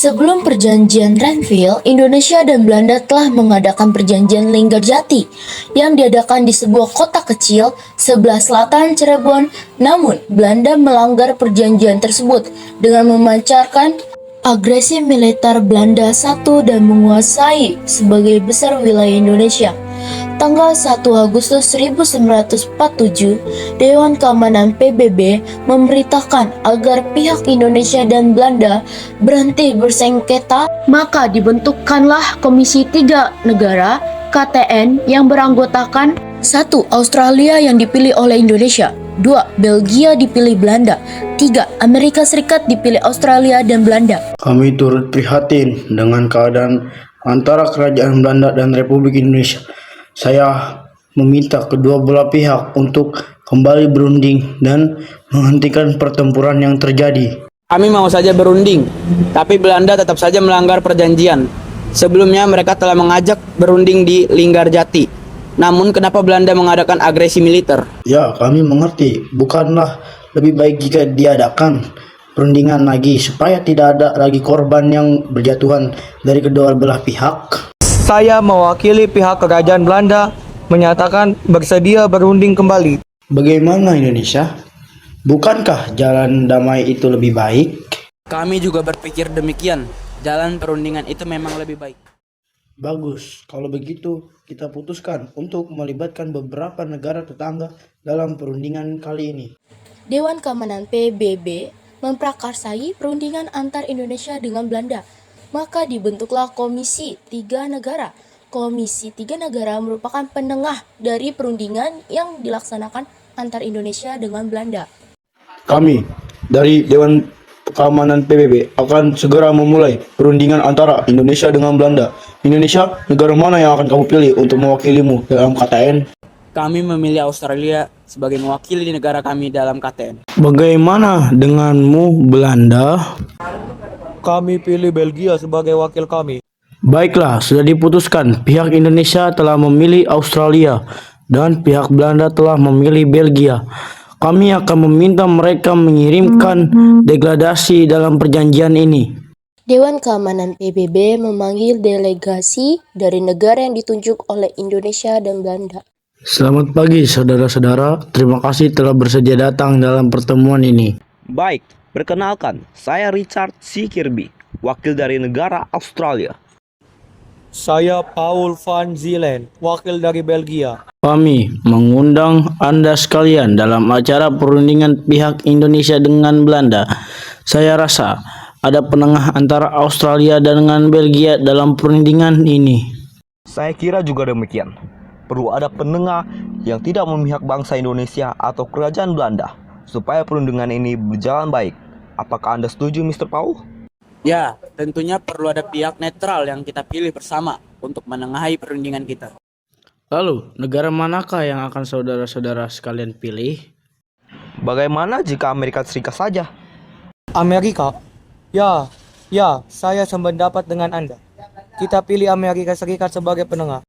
Sebelum perjanjian Renville, Indonesia dan Belanda telah mengadakan perjanjian Linggarjati yang diadakan di sebuah kota kecil sebelah selatan Cirebon. Namun, Belanda melanggar perjanjian tersebut dengan memancarkan agresi militer Belanda satu dan menguasai sebagai besar wilayah Indonesia. Tanggal 1 Agustus 1947, Dewan Keamanan PBB memberitakan agar pihak Indonesia dan Belanda berhenti bersengketa, maka dibentukkanlah Komisi Tiga Negara KTN yang beranggotakan 1. Australia yang dipilih oleh Indonesia, 2. Belgia dipilih Belanda, 3. Amerika Serikat dipilih Australia dan Belanda. Kami turut prihatin dengan keadaan antara Kerajaan Belanda dan Republik Indonesia. Saya meminta kedua belah pihak untuk kembali berunding dan menghentikan pertempuran yang terjadi. Kami mau saja berunding, tapi Belanda tetap saja melanggar perjanjian. Sebelumnya mereka telah mengajak berunding di Linggarjati. Namun kenapa Belanda mengadakan agresi militer? Ya, kami mengerti. Bukanlah lebih baik jika diadakan perundingan lagi supaya tidak ada lagi korban yang berjatuhan dari kedua belah pihak? Saya mewakili pihak kerajaan Belanda menyatakan bersedia berunding kembali. Bagaimana Indonesia? Bukankah jalan damai itu lebih baik? Kami juga berpikir demikian. Jalan perundingan itu memang lebih baik. Bagus, kalau begitu kita putuskan untuk melibatkan beberapa negara tetangga dalam perundingan kali ini. Dewan Keamanan PBB memprakarsai perundingan antar Indonesia dengan Belanda. Maka dibentuklah Komisi Tiga Negara. Komisi Tiga Negara merupakan penengah dari perundingan yang dilaksanakan antar Indonesia dengan Belanda. Kami dari Dewan Keamanan PBB akan segera memulai perundingan antara Indonesia dengan Belanda. Indonesia, negara mana yang akan kamu pilih untuk mewakilimu dalam KTN? Kami memilih Australia sebagai mewakili negara kami dalam KTN. Bagaimana denganmu, Belanda? Kami pilih Belgia sebagai wakil kami. Baiklah, sudah diputuskan. Pihak Indonesia telah memilih Australia dan pihak Belanda telah memilih Belgia. Kami akan meminta mereka mengirimkan degradasi dalam perjanjian ini. Dewan Keamanan PBB memanggil delegasi dari negara yang ditunjuk oleh Indonesia dan Belanda. Selamat pagi saudara-saudara, terima kasih telah bersedia datang dalam pertemuan ini. Baik, perkenalkan, saya Richard C. Kirby, wakil dari negara Australia. Saya Paul van Zielen, wakil dari Belgia. Kami mengundang Anda sekalian dalam acara perundingan pihak Indonesia dengan Belanda. Saya rasa ada penengah antara Australia dengan Belgia dalam perundingan ini. Saya kira juga demikian. Perlu ada penengah yang tidak memihak bangsa Indonesia atau kerajaan Belanda supaya perundingan ini berjalan baik. Apakah Anda setuju, Mr. Paul? Ya, tentunya perlu ada pihak netral yang kita pilih bersama untuk menengahi perundingan kita. Lalu, negara manakah yang akan saudara-saudara sekalian pilih? Bagaimana jika Amerika Serikat saja? Amerika? Ya, saya sependapat dengan Anda. Kita pilih Amerika Serikat sebagai penengah.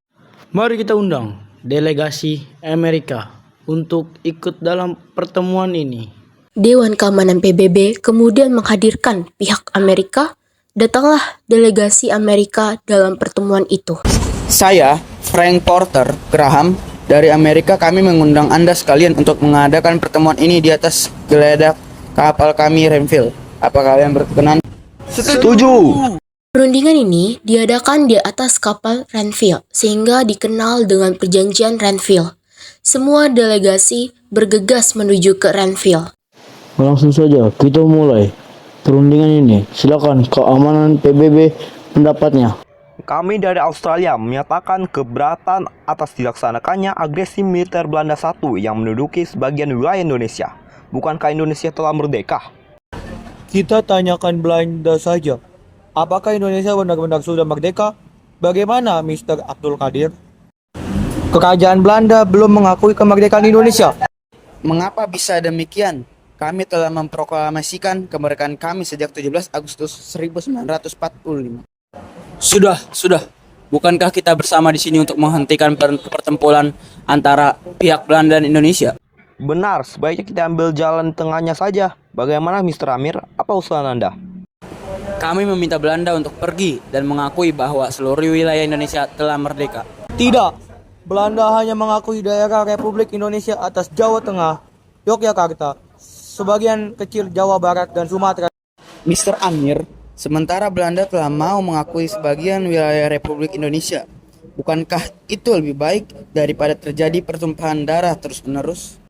Mari kita undang delegasi Amerika untuk ikut dalam pertemuan ini. Dewan Keamanan PBB kemudian menghadirkan pihak Amerika. Datanglah delegasi Amerika dalam pertemuan itu. Saya, Frank Porter Graham, dari Amerika. Kami mengundang Anda sekalian untuk mengadakan pertemuan ini di atas geledak kapal kami Renville. Apa kalian berkenan? Setuju! Perundingan ini diadakan di atas kapal Renville sehingga dikenal dengan perjanjian Renville. Semua delegasi bergegas menuju ke Renville. Langsung saja kita mulai perundingan ini. Silakan keamanan PBB pendapatnya. Kami dari Australia menyatakan keberatan atas dilaksanakannya agresi militer Belanda satu yang menduduki sebagian wilayah Indonesia. Bukankah Indonesia telah merdeka? Kita tanyakan Belanda saja. Apakah Indonesia benar-benar sudah merdeka? Bagaimana, Mr. Abdul Qadir? Kerajaan Belanda belum mengakui kemerdekaan Indonesia. Mengapa bisa demikian? Kami telah memproklamasikan kemerdekaan kami sejak 17 Agustus 1945. Sudah. Bukankah kita bersama di sini untuk menghentikan pertempuran antara pihak Belanda dan Indonesia? Benar, sebaiknya kita ambil jalan tengahnya saja. Bagaimana, Mr. Amir? Apa usulan Anda? Kami meminta Belanda untuk pergi dan mengakui bahwa seluruh wilayah Indonesia telah merdeka. Tidak, Belanda hanya mengakui daerah Republik Indonesia atas Jawa Tengah, Yogyakarta, sebagian kecil Jawa Barat dan Sumatera. Mr. Amir, sementara Belanda telah mau mengakui sebagian wilayah Republik Indonesia. Bukankah itu lebih baik daripada terjadi pertumpahan darah terus-menerus?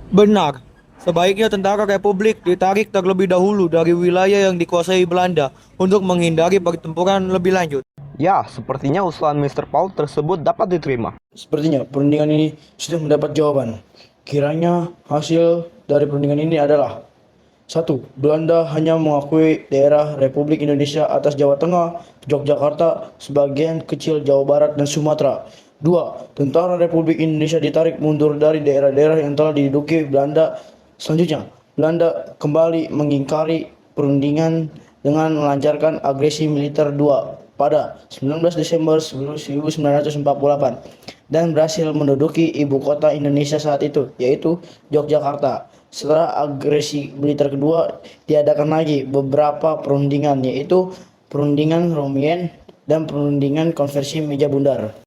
Benar, sebaiknya tentara Republik ditarik terlebih dahulu dari wilayah yang dikuasai Belanda untuk menghindari pertempuran lebih lanjut. Ya, sepertinya usulan Mr. Paul tersebut dapat diterima. Sepertinya perundingan ini sudah mendapat jawaban. Kiranya hasil dari perundingan ini adalah: 1. Belanda hanya mengakui daerah Republik Indonesia atas Jawa Tengah, Yogyakarta, sebagian kecil Jawa Barat, dan Sumatera. 2. Tentara Republik Indonesia ditarik mundur dari daerah-daerah yang telah diduduki Belanda. Selanjutnya, Belanda kembali mengingkari perundingan dengan melancarkan agresi militer 2 pada 19 Desember 1948 dan berhasil menduduki ibu kota Indonesia saat itu, yaitu Yogyakarta. Setelah agresi militer kedua, diadakan lagi beberapa perundingan, yaitu perundingan Romien dan perundingan konversi meja bundar.